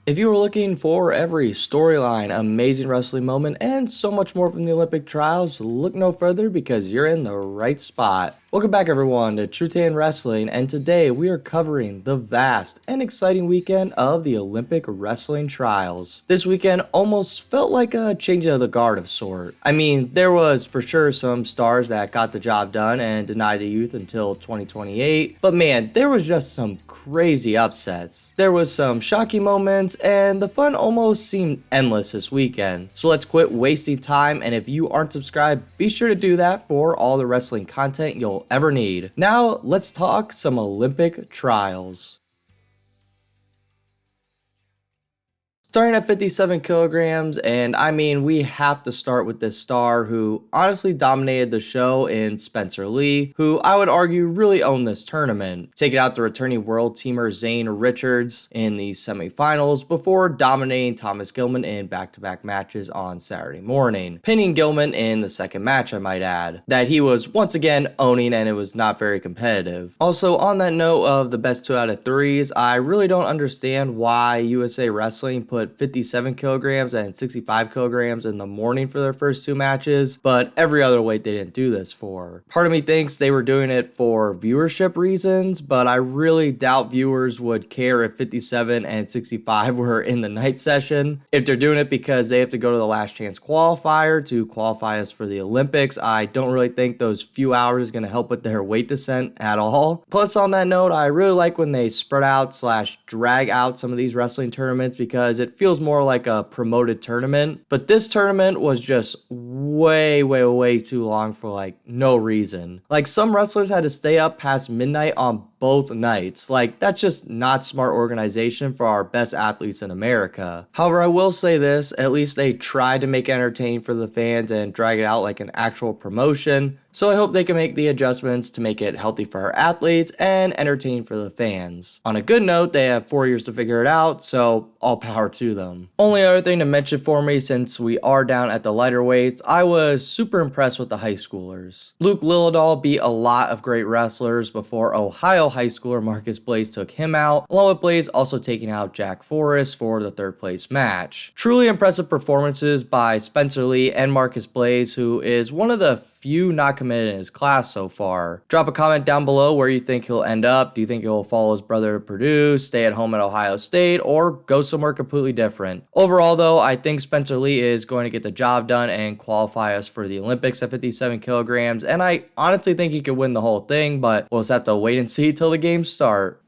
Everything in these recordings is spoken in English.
If you were looking for every storyline, amazing wrestling moment, and so much more from the Olympic trials, look no further because you're in the right spot. Welcome back everyone to True Tan Wrestling, and today we are covering the vast and exciting weekend of the Olympic wrestling trials. This weekend almost felt like a changing of the guard of sort. I mean, there was for sure some stars that got the job done and denied the youth until 2028, but man, there was just some crazy upsets. There was some shocking moments, and the fun almost seemed endless this weekend. So let's quit wasting time, and if you aren't subscribed, be sure to do that for all the wrestling content you'll ever need. Now, let's talk some Olympic trials. Starting at 57 kilograms, and I mean, we have to start with this star who honestly dominated the show in Spencer Lee, who I would argue really owned this tournament, taking out the returning world teamer Zane Richards in the semifinals before dominating Thomas Gilman in back-to-back matches on Saturday morning, pinning Gilman in the second match, I might add, that he was once again owning, and it was not very competitive. Also, on that note of the best 2 out of 3s, I really don't understand why USA Wrestling put 57 kilograms and 65 kilograms in the morning for their first 2 matches, but every other weight they didn't do this for. Part of me thinks they were doing it for viewership reasons, but I really doubt viewers would care if 57 and 65 were in the night session. If they're doing it because they have to go to the last chance qualifier to qualify us for the Olympics, I don't really think those few hours is going to help with their weight descent at all. Plus, on that note, I really like when they spread out / drag out some of these wrestling tournaments because it feels more like a promoted tournament, but this tournament was just way too long for like no reason. Like, some wrestlers had to stay up past midnight on both nights. Like, that's just not smart organization for our best athletes in America. However, I will say this, at least they tried to make it entertaining for the fans and drag it out like an actual promotion. So I hope they can make the adjustments to make it healthy for our athletes and entertaining for the fans. On a good note, they have 4 years to figure it out, so all power to them. Only other thing to mention for me, since we are down at the lighter weights, I was super impressed with the high schoolers. Luke Lillidahl beat a lot of great wrestlers before Ohio high schooler Marcus Blaze took him out, along with Blaze also taking out Jack Forrest for the 3rd place match. Truly impressive performances by Spencer Lee and Marcus Blaze, who is one of the few not committed in his class so far. Drop a comment down below where you think he'll end up. Do you think he'll follow his brother to Purdue, stay at home at Ohio State, or go somewhere completely different? Overall though, I think Spencer Lee is going to get the job done and qualify us for the Olympics at 57 kilograms, and I honestly think he could win the whole thing, but we'll just have to wait and see till the games start.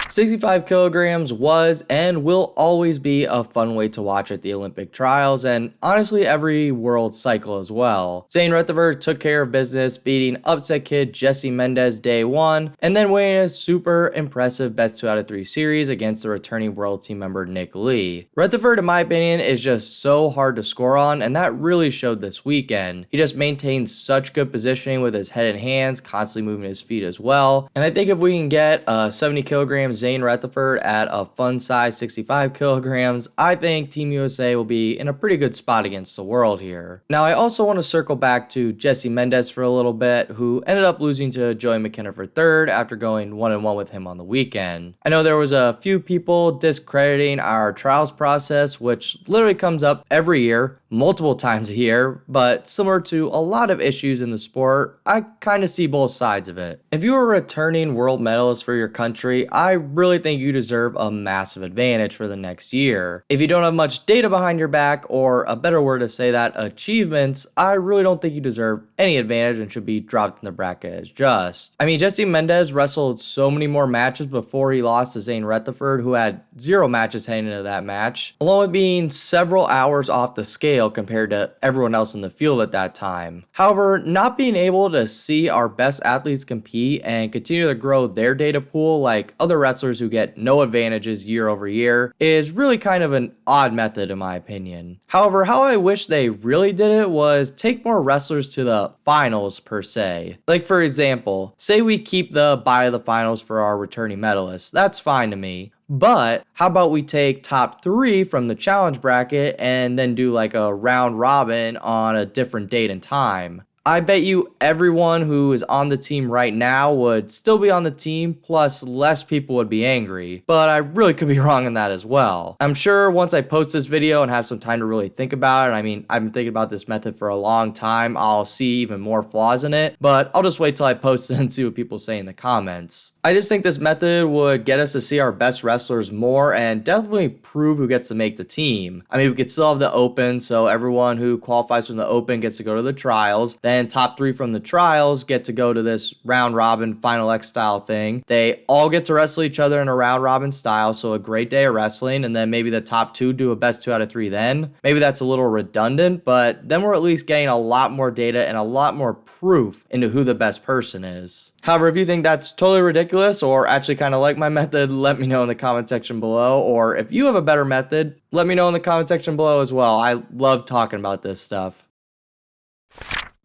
65 kilograms was and will always be a fun way to watch at the Olympic trials, and honestly every world cycle as well. Zane Rutherford took care of business, beating upset kid Jesse Mendez day 1, and then winning a super impressive best 2 out of 3 series against the returning world team member Nick Lee. Rutherford, in my opinion, is just so hard to score on, and that really showed this weekend. He just maintains such good positioning with his head and hands, constantly moving his feet as well, and I think if we can get a 70 kilograms Zane Rutherford at a fun size 65 kilograms, I think Team USA will be in a pretty good spot against the world here. Now, I also want to circle back to Jesse Mendez for a little bit, who ended up losing to Joey McKenna for 3rd after going 1-1 with him on the weekend. I know there was a few people discrediting our trials process, which literally comes up every year, multiple times a year, but similar to a lot of issues in the sport, I kind of see both sides of it. If you are a returning world medalist for your country, I really think you deserve a massive advantage for the next year. If you don't have much data behind your back, or a better word to say that, achievements, I really don't think you deserve any advantage and should be dropped in the bracket as just. I mean, Jesse Mendez wrestled so many more matches before he lost to Zane Rutherford, who had 0 matches heading into that match, along with being several hours off the scale compared to everyone else in the field at that time. However, not being able to see our best athletes compete and continue to grow their data pool like other wrestlers who get no advantages year over year is really kind of an odd method in my opinion. However, how I wish they really did it was take more wrestlers to the finals per se. Like, for example, say we keep the bye of the finals for our returning medalists. That's fine to me. But how about we take top 3 from the challenge bracket and then do like a round robin on a different date and time? I bet you everyone who is on the team right now would still be on the team, plus less people would be angry. But I really could be wrong in that as well. I'm sure once I post this video and have some time to really think about it, I mean, I've been thinking about this method for a long time, I'll see even more flaws in it, but I'll just wait till I post it and see what people say in the comments. I just think this method would get us to see our best wrestlers more and definitely prove who gets to make the team. I mean, we could still have the Open, so everyone who qualifies from the Open gets to go to the trials. Then top 3 from the trials get to go to this round robin Final X style thing. They all get to wrestle each other in a round robin style, so a great day of wrestling, and then maybe the top 2 do a best 2 out of 3 then. Maybe that's a little redundant, but then we're at least getting a lot more data and a lot more proof into who the best person is. However, if you think that's totally ridiculous or actually kind of like my method, let me know in the comment section below. Or if you have a better method, let me know in the comment section below as well. I love talking about this stuff.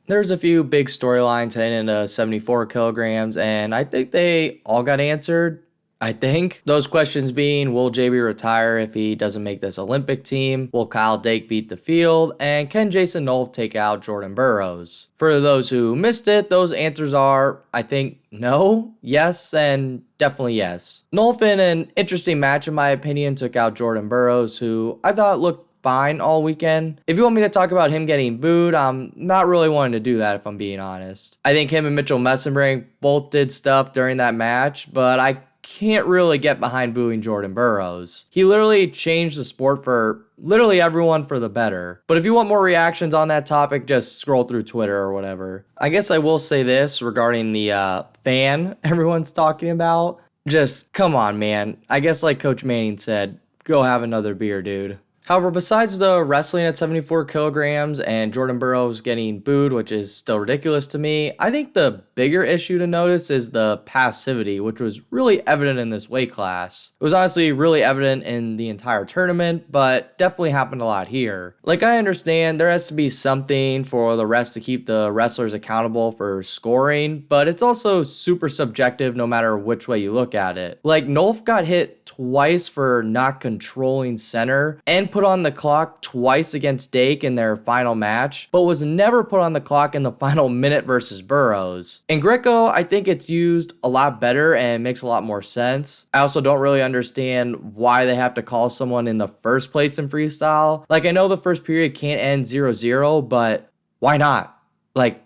There's a few big storylines heading into 74 kilograms, and I think they all got answered. I think those questions being, will JB retire if he doesn't make this Olympic team? Will Kyle Dake beat the field? And can Jason Nolf take out Jordan Burroughs? For those who missed it, those answers are, I think, no, yes, and definitely yes. Nolf, in an interesting match in my opinion, took out Jordan Burroughs, who I thought looked fine all weekend. If you want me to talk about him getting booed, I'm not really wanting to do that if I'm being honest. I think him and Mitchell Messenbrink both did stuff during that match, but I can't really get behind booing Jordan Burroughs. He literally changed the sport for literally everyone for the better. But if you want more reactions on that topic, just scroll through Twitter or whatever. I guess I will say this regarding the fan everyone's talking about. Just come on, man. I guess like Coach Manning said, go have another beer, dude. However, besides the wrestling at 74 kilograms and Jordan Burroughs getting booed, which is still ridiculous to me, I think the bigger issue to notice is the passivity, which was really evident in this weight class. It was honestly really evident in the entire tournament, but definitely happened a lot here. Like, I understand there has to be something for the refs to keep the wrestlers accountable for scoring, but it's also super subjective no matter which way you look at it. Like, Nolf got hit twice for not controlling center and put on the clock twice against Dake in their final match, but was never put on the clock in the final minute versus Burroughs. In Greco, I think it's used a lot better and makes a lot more sense. I also don't really understand why they have to call someone in the first place in freestyle. Like, I know the first period can't end 0-0, but why not? Like,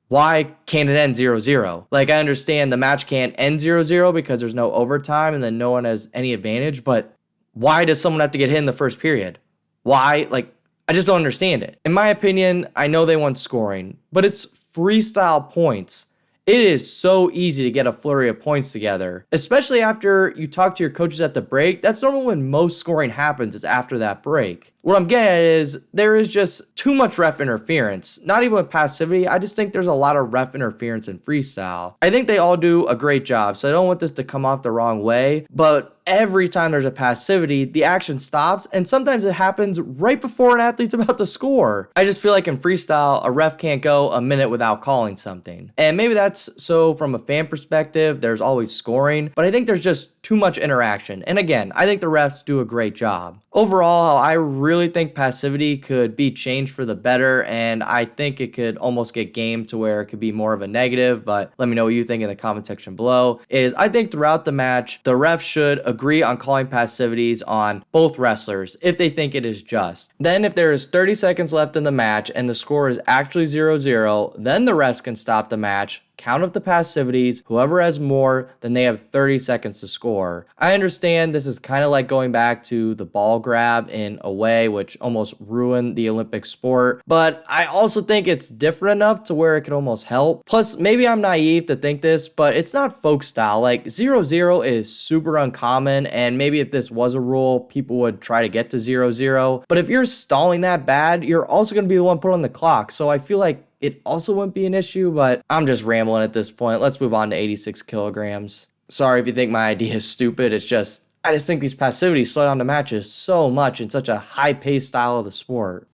why can't it end 0-0? Like, I understand the match can't end 0-0 because there's no overtime and then no one has any advantage, but why does someone have to get hit in the first period? Why? Like, I just don't understand it. In my opinion, I know they want scoring, but it's freestyle points. It is so easy to get a flurry of points together, especially after you talk to your coaches at the break. That's normally when most scoring happens, is after that break. What I'm getting at is there is just too much ref interference. Not even with passivity, I just think there's a lot of ref interference in freestyle. I think they all do a great job, so I don't want this to come off the wrong way, but every time there's a passivity, the action stops, and sometimes it happens right before an athlete's about to score. I just feel like in freestyle, a ref can't go a minute without calling something. And maybe that's so from a fan perspective, there's always scoring, but I think there's just too much interaction. And again, I think the refs do a great job. Overall, I really think passivity could be changed for the better, and I think it could almost get gamed to where it could be more of a negative, but let me know what you think in the comment section below. I think throughout the match, the refs should agree on calling passivities on both wrestlers if they think it is just. Then if there is 30 seconds left in the match and the score is actually 0-0, then the refs can stop the match, count up the passivities. Whoever has more, then they have 30 seconds to score. I understand this is kind of like going back to the ball grab in a way, which almost ruined the Olympic sport, but I also think it's different enough to where it could almost help. Plus, maybe I'm naive to think this, but it's not folk style. Like, 0-0 is super uncommon, and maybe if this was a rule, people would try to get to 0-0. But if you're stalling that bad, you're also going to be the one put on the clock. So I feel like it also wouldn't be an issue, but I'm just rambling at this point. Let's move on to 86 kilograms. Sorry if you think my idea is stupid. It's just, I just think these passivities slow down the matches so much in such a high-paced style of the sport.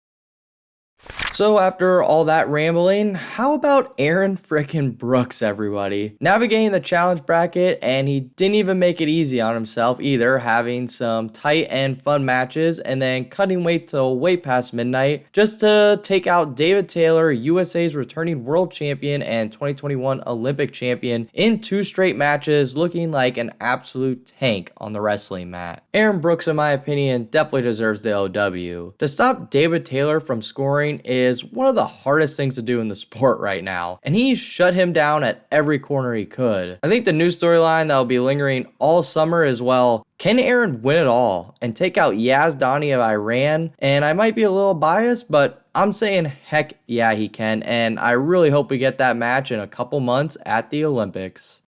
So after all that rambling, how about Aaron frickin' Brooks, everybody? Navigating the challenge bracket, and he didn't even make it easy on himself either, having some tight and fun matches, and then cutting weight till way past midnight, just to take out David Taylor, USA's returning world champion and 2021 Olympic champion, in 2 straight matches, looking like an absolute tank on the wrestling mat. Aaron Brooks, in my opinion, definitely deserves the OW. To stop David Taylor from scoring is one of the hardest things to do in the sport right now, and he shut him down at every corner he could. I think the new storyline that will be lingering all summer is, well, can Aaron win it all and take out Yazdani of Iran? And I might be a little biased, but I'm saying heck yeah he can, and I really hope we get that match in a couple months at the Olympics.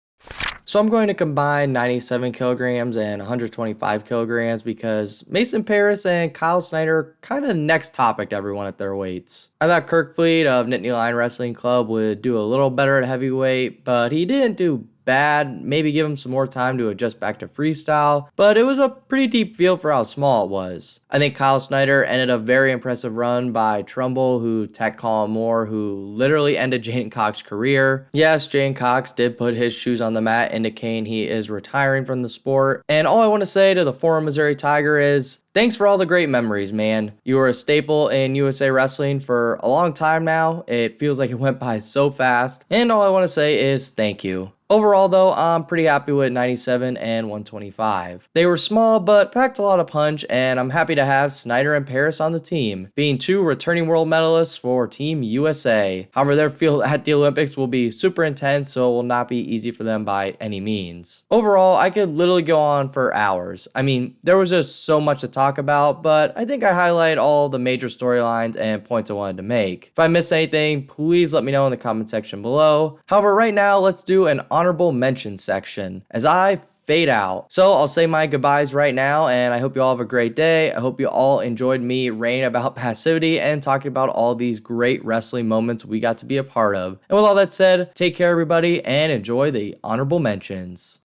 So I'm going to combine 97 kilograms and 125 kilograms because Mason Paris and Kyle Snyder kind of next topic to everyone at their weights. I thought Kirk Fleet of Nittany Lion Wrestling Club would do a little better at heavyweight, but he didn't do bad. Maybe give him some more time to adjust back to freestyle, but it was a pretty deep field for how small it was. I think Kyle Snyder ended a very impressive run by Trumbull, who tech Colin Moore, who literally ended Jaden Cox's career. Yes, Jaden Cox did put his shoes on the mat, indicating he is retiring from the sport. And all I want to say to the former Missouri Tiger is, thanks for all the great memories, man. You were a staple in USA Wrestling for a long time now. It feels like it went by so fast. And all I want to say is thank you. Overall, though, I'm pretty happy with 97 and 125. They were small, but packed a lot of punch, and I'm happy to have Snyder and Paris on the team, being 2 returning world medalists for Team USA. However, their field at the Olympics will be super intense, so it will not be easy for them by any means. Overall, I could literally go on for hours. I mean, there was just so much to talk about, but I think I highlight all the major storylines and points I wanted to make. If I missed anything, please let me know in the comment section below. However, right now, let's do an honorable mention section as I fade out. So I'll say my goodbyes right now, and I hope you all have a great day. I hope you all enjoyed me ranting about Passivity and talking about all these great wrestling moments we got to be a part of. And with all that said, take care everybody and enjoy the honorable mentions.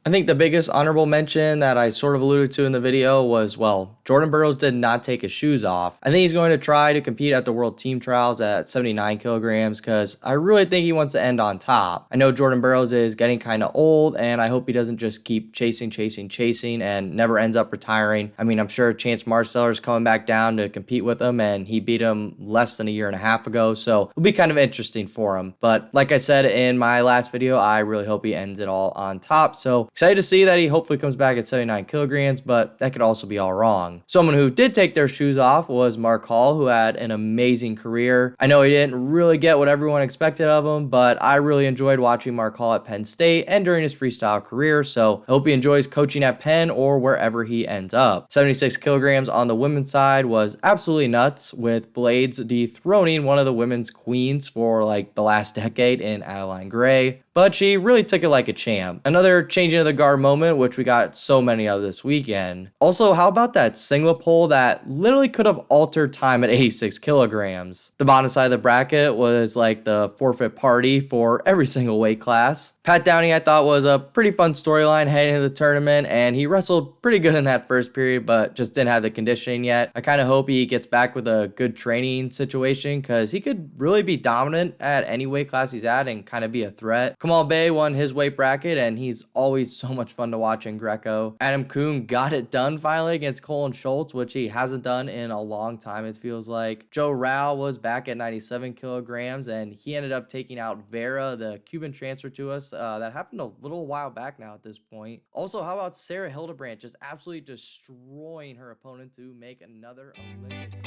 I think the biggest honorable mention that I sort of alluded to in the video was, well, Jordan Burroughs did not take his shoes off. I think he's going to try to compete at the World Team Trials at 79 kilograms because I really think he wants to end on top. I know Jordan Burroughs is getting kind of old, and I hope he doesn't just keep chasing and never ends up retiring. I mean, I'm sure Chance Marsteller is coming back down to compete with him, and he beat him less than a year and a half ago, so it'll be kind of interesting for him. But like I said in my last video, I really hope he ends it all on top. So excited to see that he hopefully comes back at 79 kilograms, but that could also be all wrong. Someone who did take their shoes off was Mark Hall, who had an amazing career. I know he didn't really get what everyone expected of him, but I really enjoyed watching Mark Hall at Penn State and during his freestyle career, so I hope he enjoys coaching at Penn or wherever he ends up. 76 kilograms on the women's side was absolutely nuts, with Blades dethroning one of the women's queens for like the last decade in Adeline Gray, but she really took it like a champ. Another changing of the guard moment, which we got so many of this weekend. Also, how about that singlet pull that literally could have altered time at 86 kilograms? The bottom side of the bracket was like the forfeit party for every single weight class. Pat Downey, I thought, was a pretty fun storyline heading into the tournament, and he wrestled pretty good in that first period, but just didn't have the conditioning yet. I kind of hope he gets back with a good training situation because he could really be dominant at any weight class he's at and kind of be a threat. Kamal Bey won his weight bracket, and he's always so much fun to watch in Greco. Adam Kuhn got it done finally against Colin Schultz, which he hasn't done in a long time, it feels like. Joe Rao was back at 97 kilograms, and he ended up taking out Vera, the Cuban transfer to us. That happened a little while back now at this point. Also, how about Sarah Hildebrandt just absolutely destroying her opponent to make another Olympic